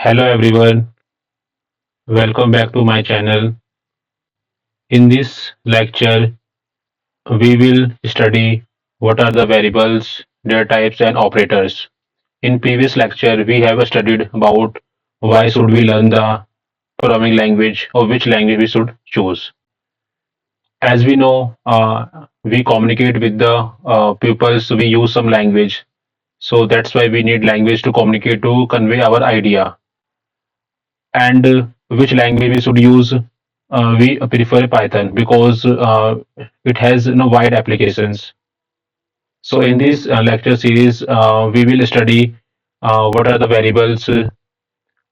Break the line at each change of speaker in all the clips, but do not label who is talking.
Hello everyone, welcome back to my channel. In this lecture, we will study what are the variables, their types and operators. In previous lecture, we have studied about why should we learn the programming language or which language we should choose. As we know, we communicate with the pupils, we use some language. So that's why we need language to communicate to convey our idea. And which language we should use, we prefer Python because it has wide applications. So in this lecture series, we will study what are the variables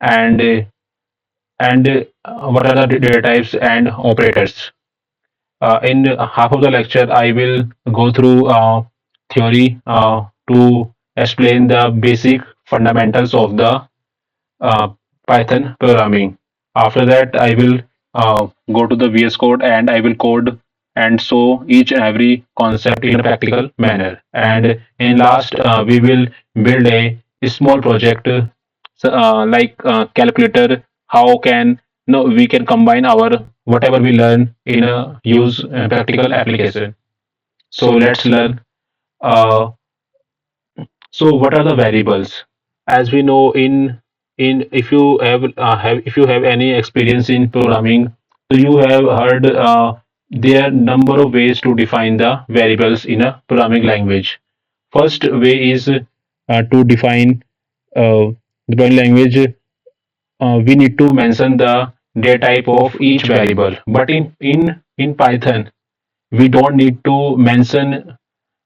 and what are the data types and operators. In half of the lecture, I will go through theory to explain the basic fundamentals of the uh, Python programming. After that, I will go to the VS Code and I will code and show each and every concept in a practical manner. And in last, we will build a small project like calculator. How can we can combine our whatever we learn in a use practical application. So let's learn. Uh, so what are the variables? As we know, in if you have any experience in programming, so you have heard there are number of ways to define the variables in a programming language. First way is to define the programming language. We need to mention the data type of each variable. But in Python, we don't need to mention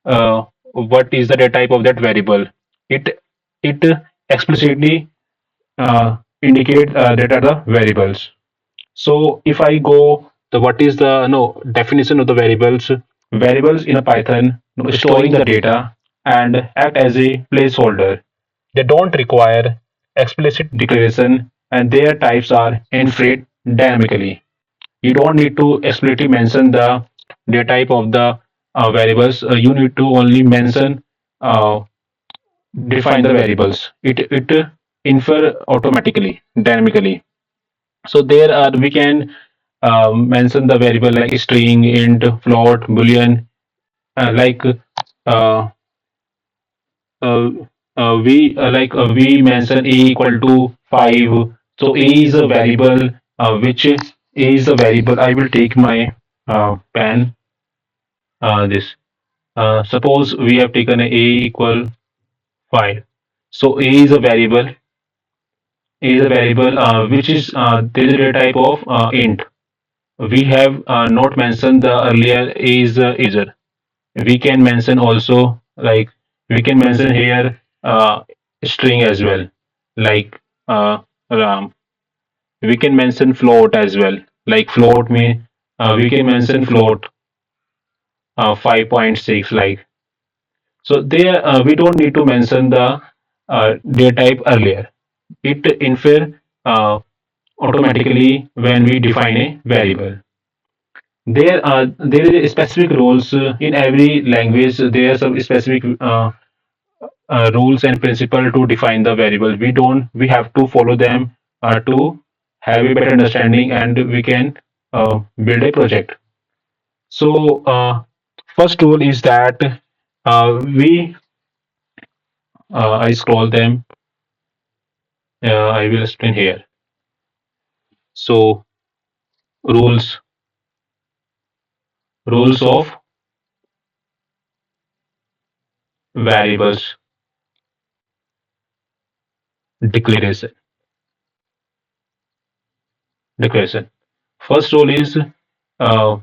what is the data type of that variable. It explicitly indicate that are the variables. So if I go the what is the no definition of the variables? Variables in a Python storing the data and act as a placeholder. They don't require explicit declaration and their types are inferred dynamically. You don't need to explicitly mention the data type of the variables. You need to only mention uh, define the variables. It infer automatically, dynamically. So there are we can mention the variable like string, int, float, boolean, like uh, uh, we mention a equal to 5. So a is a variable which is a variable. I will take my pen. This suppose we have taken a equal 5. So a is a variable which is there is a type of int. We have not mentioned the earlier is integer. We can mention also like we can mention here string as well, like ram. We can mention float as well, like float me. We can mention float 5.6 like. So there we don't need to mention the data type earlier. It infer automatically when we define a variable. There is specific rules in every language. There are some specific rules and principle to define the variable. We have to follow them to have a better understanding and we can build a project. So first rule is that we I scroll them. I will explain here. So rules rules of variables declaration declaration. First rule is uh,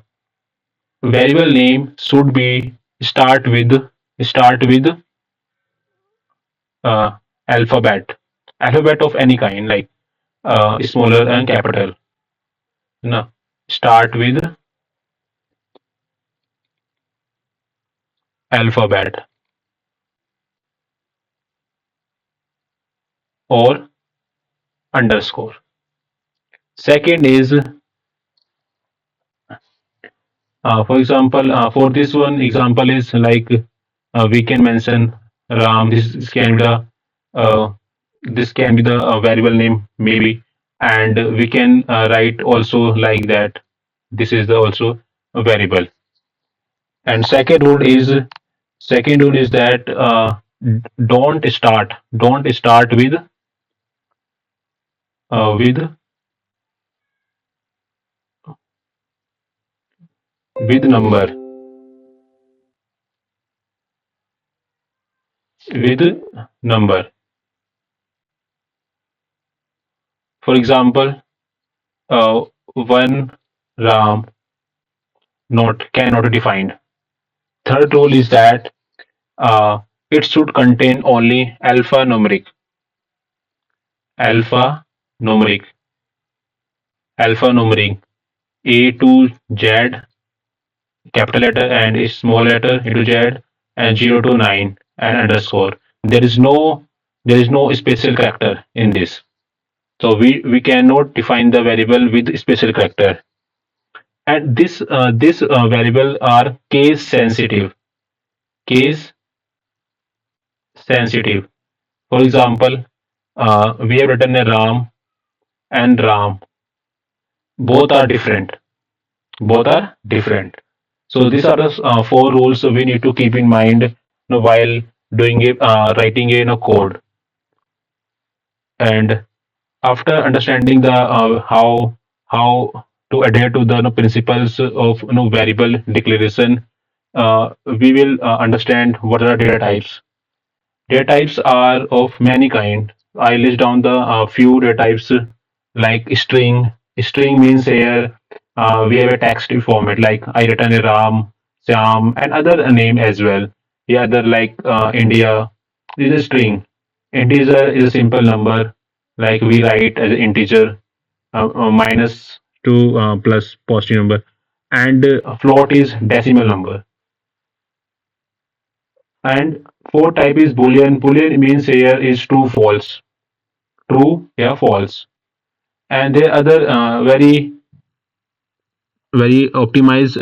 variable name should be start with uh, alphabet alphabet of any kind like smaller and capital. No, start with alphabet or underscore. Second is for example for this one example is like we can mention ram. This can be the uh, This can be the variable name maybe, and we can write also like that. This is the also a variable. And second rule is that don't start with number, with number. For example, one ram not cannot be defined. Third rule is that uh, it should contain only alpha numeric, alphanumeric, A to Z, capital letter and a small letter into Z, and 0 to 9 and underscore. There is no there is no special character in this. So we cannot define the variable with special character. And this variable are case sensitive. Case sensitive. For example, we have written a Ram and Ram. Both are different. Both are different. So these are the four rules we need to keep in mind, while doing it, writing in a code. And after understanding the how to adhere to the principles of variable declaration, we will understand what are data types. Data types are of many kind. I list down the few data types, like string. String means here we have a text format, like I written a Ram, Syam, and other name as well. The other like India. This is a string. Integer is a simple number, like we write as an integer, minus two plus positive number, and float is decimal number. And fourth type is boolean. Boolean means here is true false. True, yeah, false. And there are other very optimized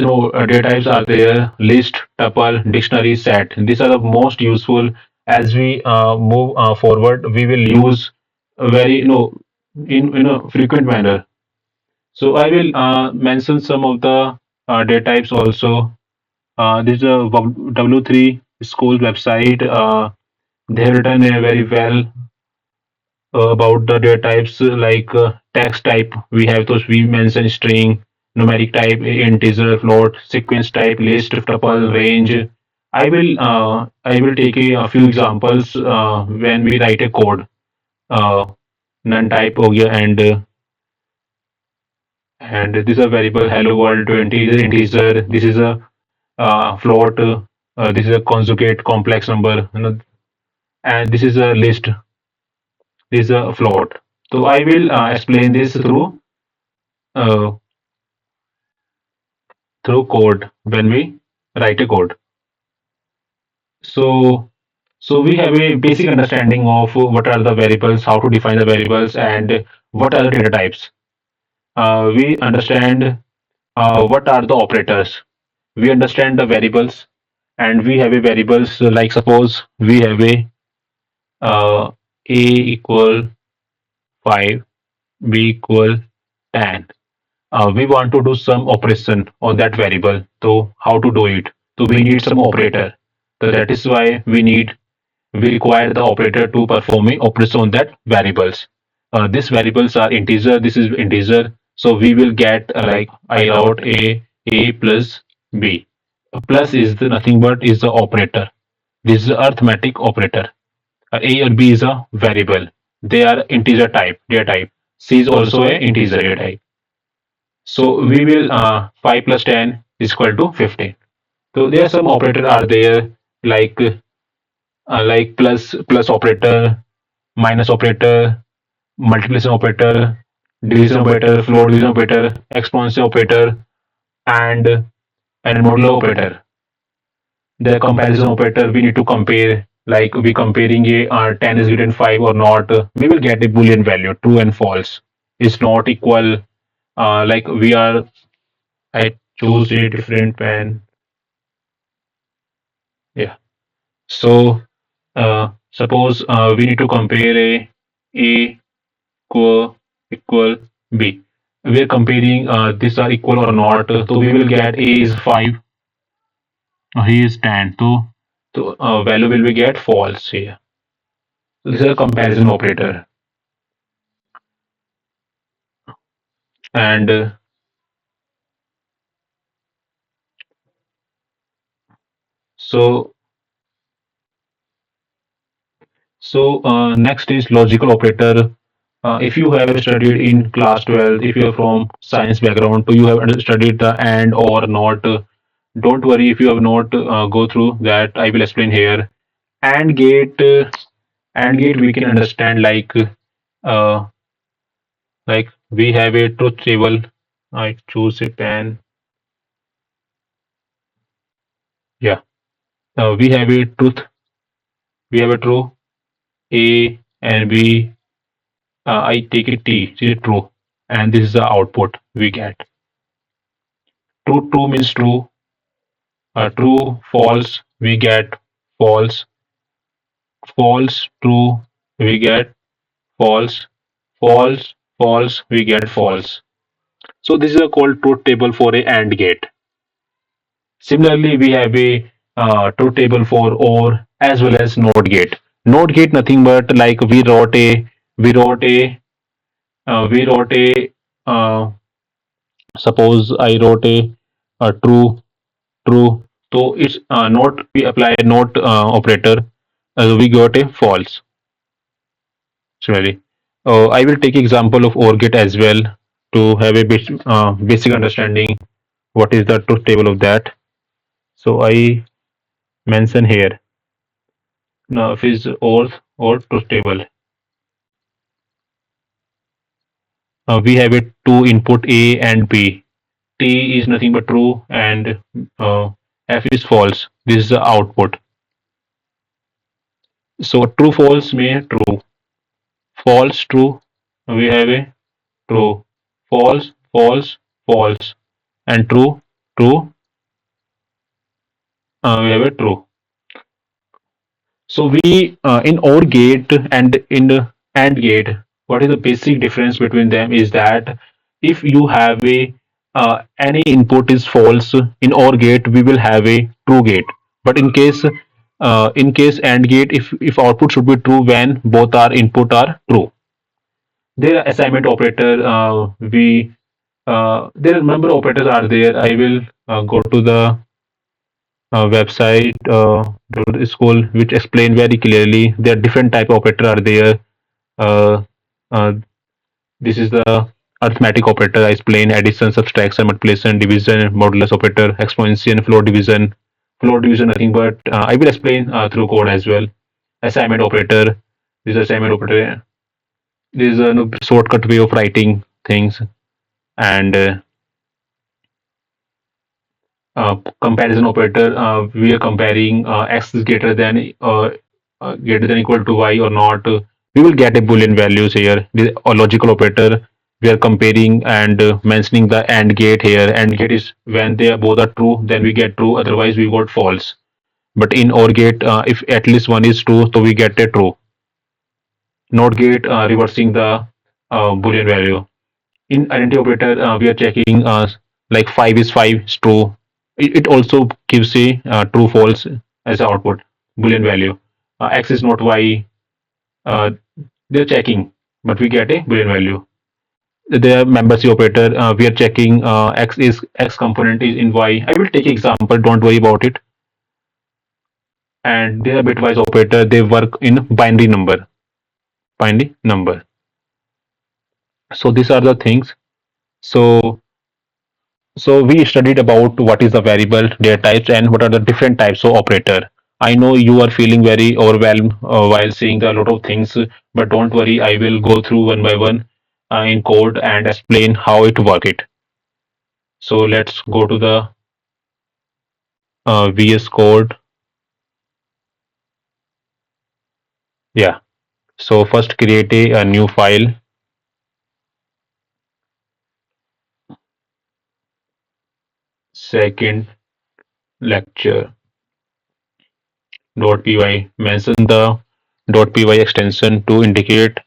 data types are there: list, tuple, dictionary, set. These are the most useful. As we move forward, we will use a very in a frequent manner. So I will mention some of the data types also. This is a W3 school website. They have written a very well about the data types, like text type. We have those we mentioned: string, numeric type, integer, float, sequence type, list, tuple, range. I will take a few examples when we write a code. Uh, None type हो गया, and this is a variable hello world 20 is an integer. This is a float. This is a conjugate complex number. And this is a list. This is a float. So I will explain this uh, through code when we write a code. So so we have a basic understanding of what are the variables, how to define the variables, and what are the data types. We understand what are the operators. We understand the variables, and we have a variables, like suppose we have a equal 5, b equal 10. We want to do some operation on that variable. So how to do it? So we need some operator. So that is why we require the operator to perform a operation on that variables. These variables are integer. This is integer. So we will get like I out a plus b. Plus is nothing but is the operator. This is the arithmetic operator. A or b is a variable. They are integer type, data type. C is also a integer data type. So we will 5 plus 10 is equal to 15. So there are some operators are there, like plus operator, minus operator, multiplication operator, division operator, floor division operator, exponential operator, and modulo operator. The comparison operator, we need to compare, like we comparing a 10 is greater than 5 or not. We will get a boolean value, true and false. Is not equal. Like we are, I choose a different pen. Yeah. So suppose we need to compare a A equal B. We are comparing these are equal or not. So we will get A is 5, he is 10. So value will we get false here. So this is a comparison operator. And so next is logical operator. If you have studied in class 12, if you are from science background, so you have studied the and or not. Don't worry if you have not go through that. I will explain here. And gate, we can understand uh, like we have a truth table. I choose a pen. Yeah, we have a truth. We have a true A and B. I take a T. It is true, and this is the output we get. True means true. True false we get false. False true we get false. False we get false. So this is a called truth table for a AND gate. Similarly, we have a truth table for OR as well as NOT gate. NOT gate nothing but like we wrote a we wrote a uh, suppose I wrote a true. So it's not we apply a not operator. We got a false. Similarly, I will take example of OR gate as well to have a basic understanding what is the truth table of that. So I mention here now if is or truth table. We have a two input A and B. T is nothing but true and uh, F is false. This is the output. So true false mean true. False true. We have a true. False and true. We have a true. So we in OR gate and in the AND gate, what is the basic difference between them is that if you have a any input is false in OR gate, we will have a true gate. But in case AND gate, if output should be true when both our input are true. There assignment operator we there are number of operators are there. I will go to the website to the school which explain very clearly there are different type of operator are there. uh, uh, this is the arithmetic operator I explain addition subtraction multiplication division modulus operator exponential floor division nothing but I will explain through code as well. Assignment operator, this is assignment operator. This is a shortcut way of writing things. And comparison operator, we are comparing x is greater than equal to y or not. We will get a boolean values here. The logical operator, we are comparing and mentioning the AND gate here. AND gate is when they both are true, then we get true. Otherwise, we got false. But in OR gate, if at least one is true, so we get a true. NOT gate reversing the boolean value. In identity operator, we are checking like 5 is 5 is true. It also gives a true false as a output boolean value. X is not y. Uh, they're checking, but we get a boolean value. The membership operator, we are checking x component is in y. I will take example. Don't worry about it. And they are bitwise operator. They work in binary number. Binary number. So these are the things. So we studied about what is the variable, their types, and what are the different types of operator. I know you are feeling very overwhelmed while seeing a lot of things, but don't worry. I will go through one by one in code and explain how it work it. So let's go to the VS Code. Yeah. So first create a new file. Second lecture.py. Mention the .py extension to indicate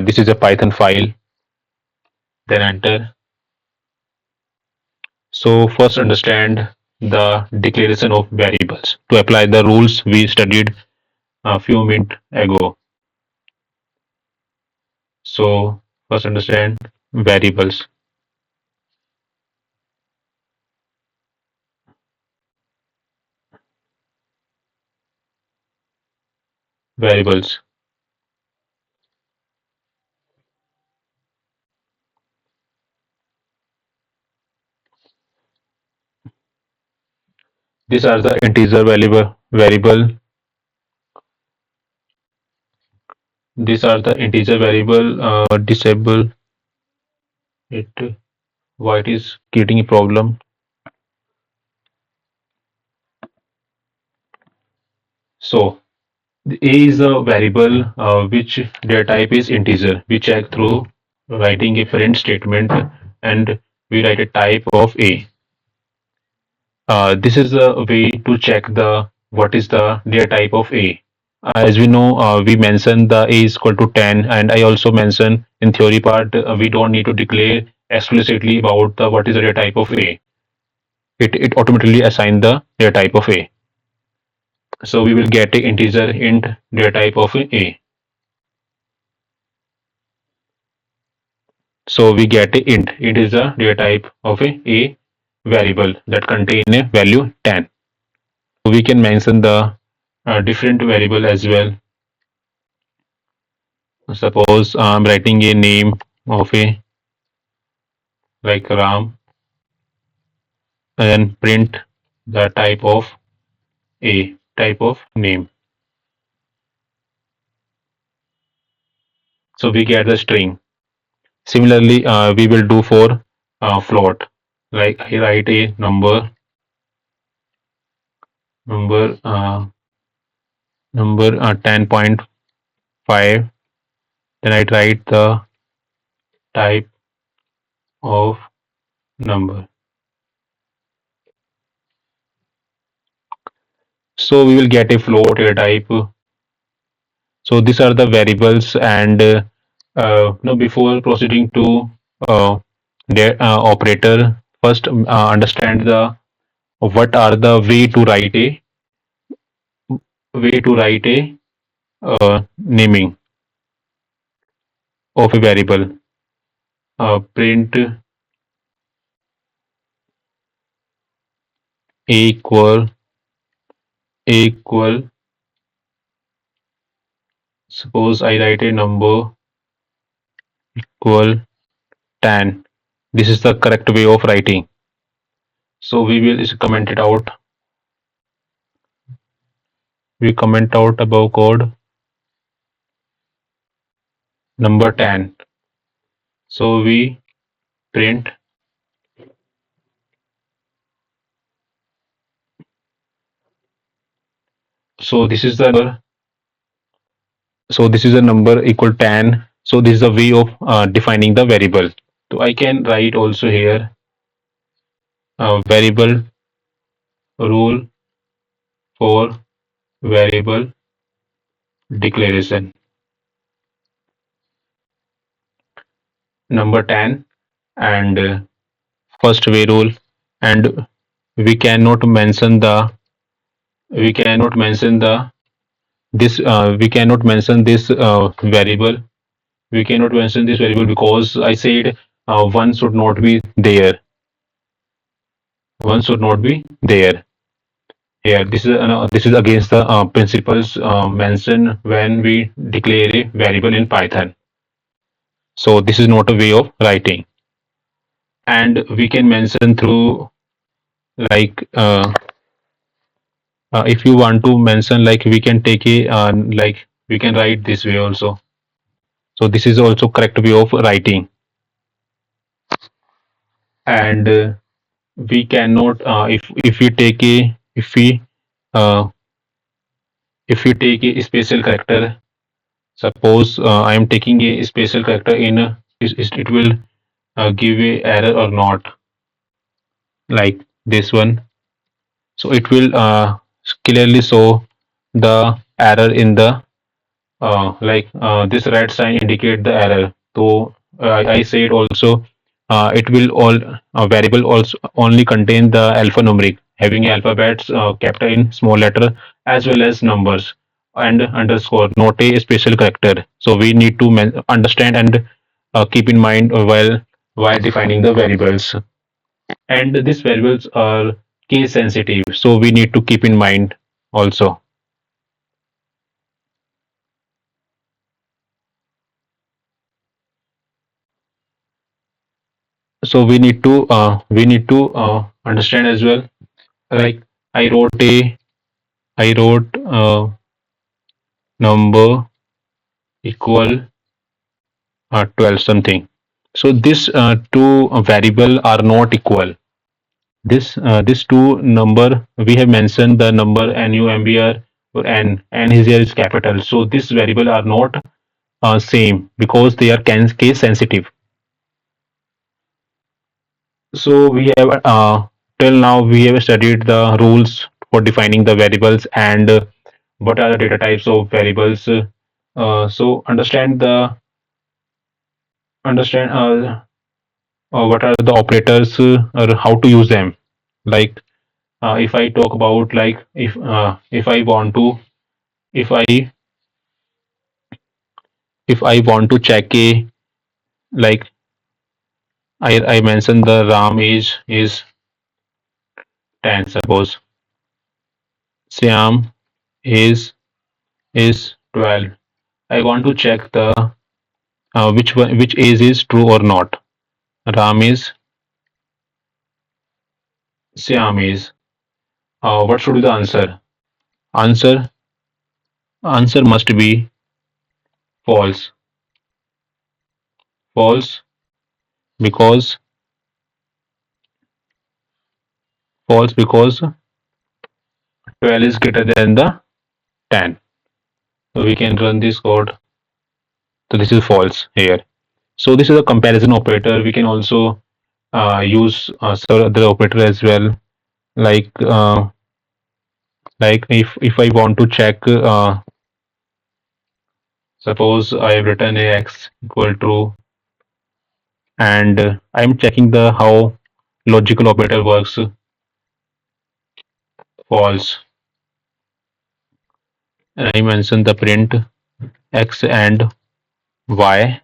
this is a Python file. Then enter. So first understand the declaration of variables to apply the rules we studied a few minutes ago. So first understand variables. Variables. These are the integer variable. These are the integer variable. Disable it. Why it is creating a problem? So the A is a variable which data type is integer. We check through writing a print statement and we write a type of A. This is a way to check the what is the data type of A. As we know, we mentioned the A is equal to 10, and I also mentioned in theory part we don't need to declare explicitly about the what is the data type of A. It automatically assign the data type of A. So we will get a integer int data type of A. So we get a int. It is the data type of a variable that contain a value 10. So we can mention the different variable as well. Suppose I'm writing a name of a like Ram and then print the type of a type of name. So we get the string. Similarly, we will do for float. Like I write a number, number 10.5. Then I write the type of number. So we will get a float a type. So these are the variables, and now before proceeding to their operator, first understand the what are the way to write a naming of a variable. Print equal equal. Suppose I write a number equal 10. This is the correct way of writing. So we will is comment it out. We comment out above code number 10. So we print. So this is the number. So this is a number equal 10. So this is a way of defining the variable. So I can write also here variable rule for variable declaration number 10 and first way rule, and we cannot mention the we cannot mention the this we cannot mention this variable. We cannot mention this variable because I said one should not be there. One should not be there. Here, this is against the principles mentioned when we declare a variable in Python. So this is not a way of writing. And we can mention through like if you want to mention like we can take a like we can write this way also. So this is also correct way of writing. And we cannot if we take a uh, if we take a special character. Suppose I am taking a special character in it will give a error or not, like this one. So it will clearly show the error in the This red sign indicate the error. So I said also it will all variable also only contain the alphanumeric, having alphabets kept in small letter as well as numbers and underscore, not a special character. So we need to understand and keep in mind while defining the variables. And these variables are case sensitive, so we need to keep in mind also. So we need to understand as well. Like I wrote a I wrote number equal 12 something. So this two variable are not equal. This two number we have mentioned the number number or n is here is capital. So this variable are not same because they are case sensitive. So we have till now we have studied the rules for defining the variables and what are the data types of variables. So understand what are the operators or how to use them. Like if I talk about like if I want to if I want to check a like I mentioned the RAM is 10 suppose Siam is 12. I want to check the which age is true or not. Ram is Siam is. What should be the answer? Answer answer must be false. False because false because 12 is greater than the 10. So we can run this code. So this is false here. So this is a comparison operator. We can also use several other operator as well. Like if I want to check, suppose I have written a x equal to, and I'm checking the how logical operator works. False. And I mention the print x and y,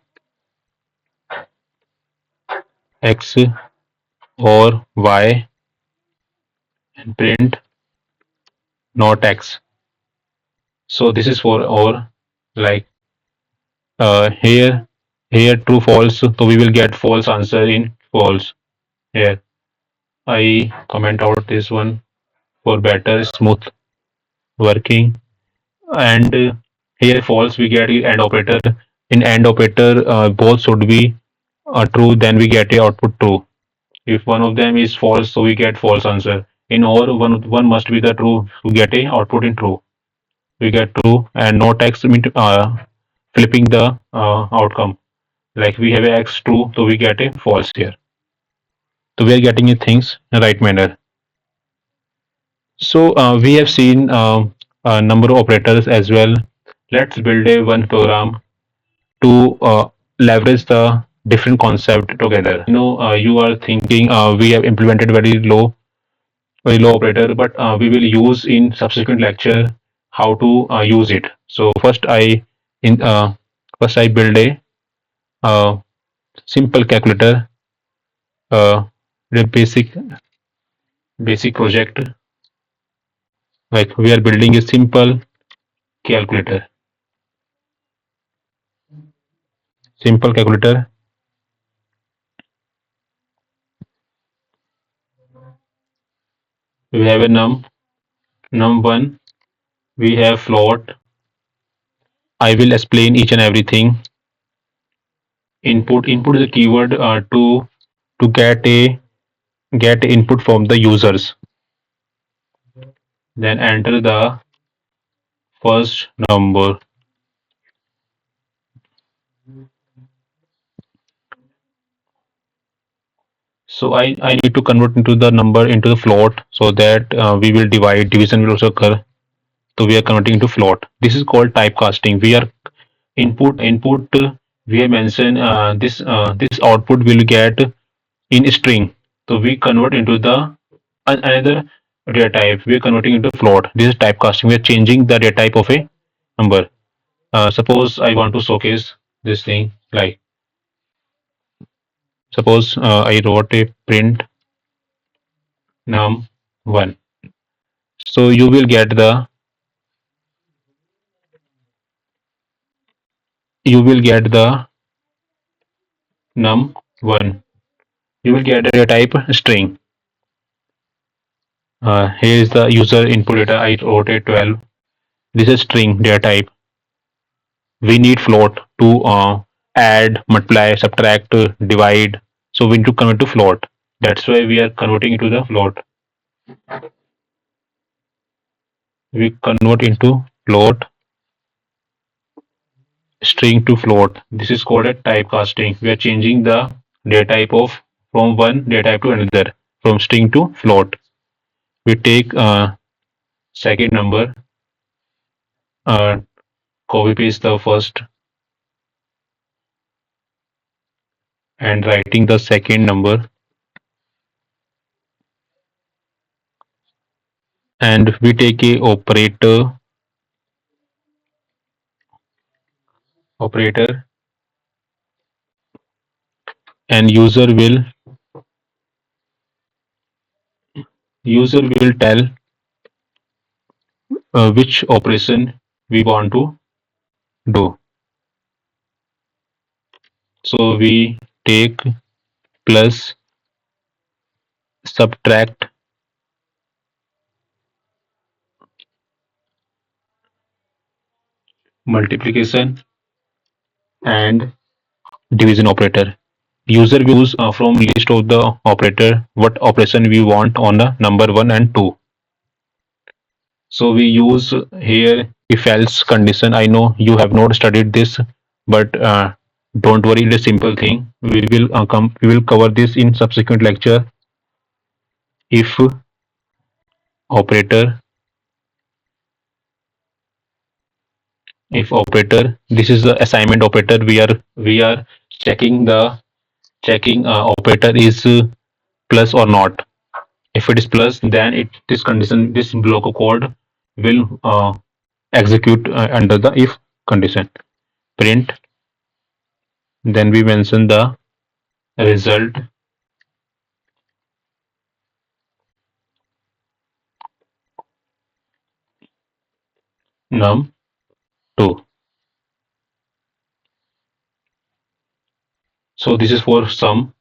x or y, and print not x. So this is for or like here true false. So we will get false answer in false here. I comment out this one for better smooth working. And here false we get and operator. In AND operator, both should be true, then we get a output true. If one of them is false, so we get false answer. In OR, one must be the true to get a output in true. We get true and not x mean flipping the outcome. Like we have a x true, so we get a false here. So we are getting things in right manner. So we have seen a number of operators as well. Let's build a one program to leverage the different concept together. You are thinking we have implemented very low operator, but we will use in subsequent lecture how to use it. So in first I build a uh, simple calculator, the basic project. Like we are building a simple calculator, simple calculator. We have a num1. We have float. I will explain each and everything. Input is a keyword to get input from the users. Then enter the first number. So I need to convert into the number into the float so that we will divide, division will also occur. So we are converting into float. This is called typecasting. input we have mentioned this output will get in string. So we convert into the another data type. We are converting into float. This is typecasting. We are changing the data type of a number. Suppose I want to showcase this thing. Like suppose I wrote a print num1. So you will get the num1. You will get a type string. Here is the user input data. I wrote a 12. This is string data type. We need float to add, multiply, subtract, divide. So we need to convert to float. That's why we are converting into the float. We convert into float, string to float. This is called a typecasting. We are changing the data type of from one data type to another, from string to float. We take second number, uh, copy paste the first, and writing the second number, and we take a operator, and user will tell which operation we want to do. So we take plus, subtract, multiplication, and division operator. User will choose from list of the operator what operation we want on the number 1 and 2. So we use here if else condition. I know you have not studied this, but don't worry, it's a simple thing. We will cover this in subsequent lecture. If operator, if operator, this is the assignment operator. We are checking operator is plus or not. If it is plus, then this condition, this block of code will execute under the if condition. Print, then we mention the result num2. So this is for sum,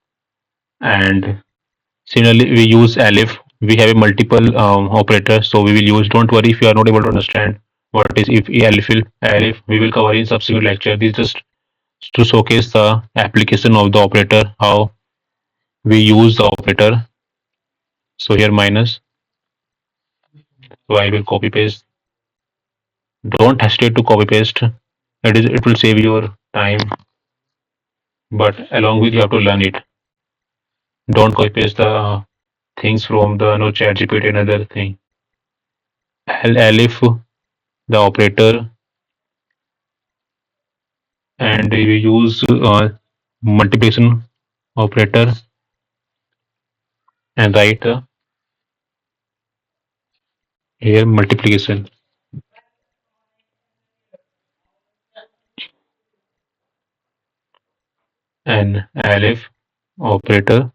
and similarly we use elif. We have a multiple operator, so we will use. Don't worry if you are not able to understand what is if elif. We will cover in subsequent lecture. This is just to showcase the application of the operator, how we use the operator. So here minus. So I will copy paste. Don't hesitate to copy paste. It will save your time, but along with you have to learn it. Don't copy paste the things from the no chat GPT another thing. Elif, the operator, and we use multiplication operator, and write here multiplication, and elif operator.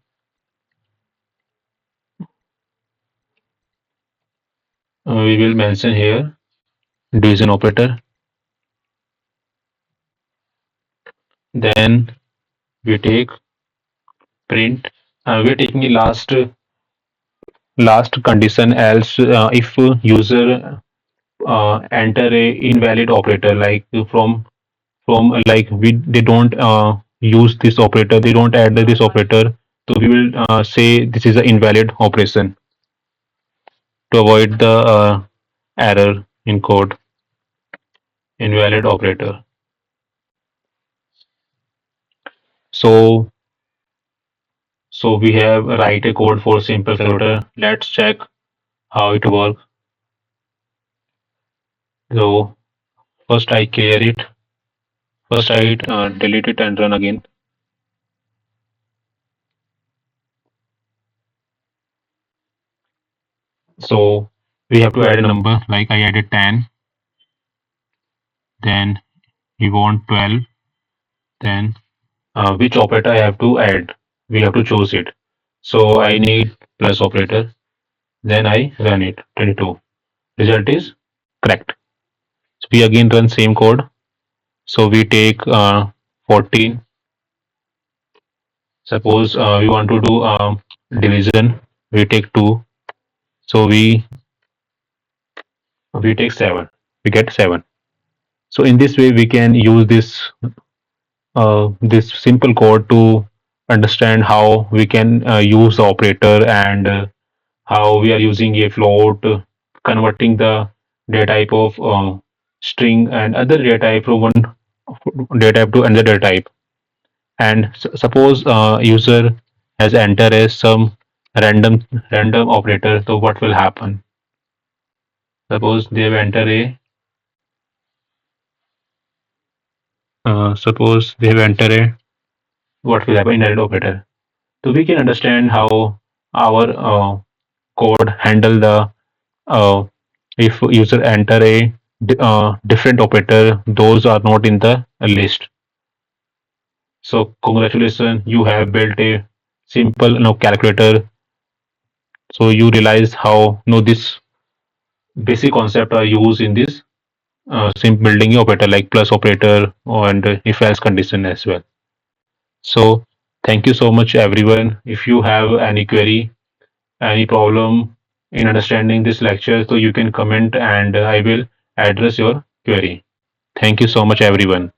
We will mention here division operator. Then we take print. We're taking the last condition else if user enter a invalid operator, like from like we they don't use this operator, they don't add this operator. So we will say this is an invalid operation to avoid the error in code. Invalid operator. So so we have write a code for simple calculator. Let's check how it works. So first I clear it. First I delete it and run again. So we have to add a number, like I added 10, then we want 12, then which operator I have to add. We have to choose it. So I need plus operator, then I run it, 22. Result is correct. So we again run same code. So we take 14. Suppose we want to do division, we take 2. So we take 7. We get 7. So in this way we can use this simple code to understand how we can use the operator, and how we are using a float, converting the data type of string and other data type from one data type to another data type. And suppose user has entered as some random operator, so what will happen? Suppose they have entered a suppose they have entered a what will happen in invalid operator. So we can understand how our code handle the if user enter a different operator, those are not in the list. So congratulations, you have built a simple calculator. So you realize how this basic concept are used in this sim building operator like plus operator and if else condition as well. So thank you so much everyone. If you have any query, any problem in understanding this lecture, so you can comment and I will address your query. Thank you so much everyone.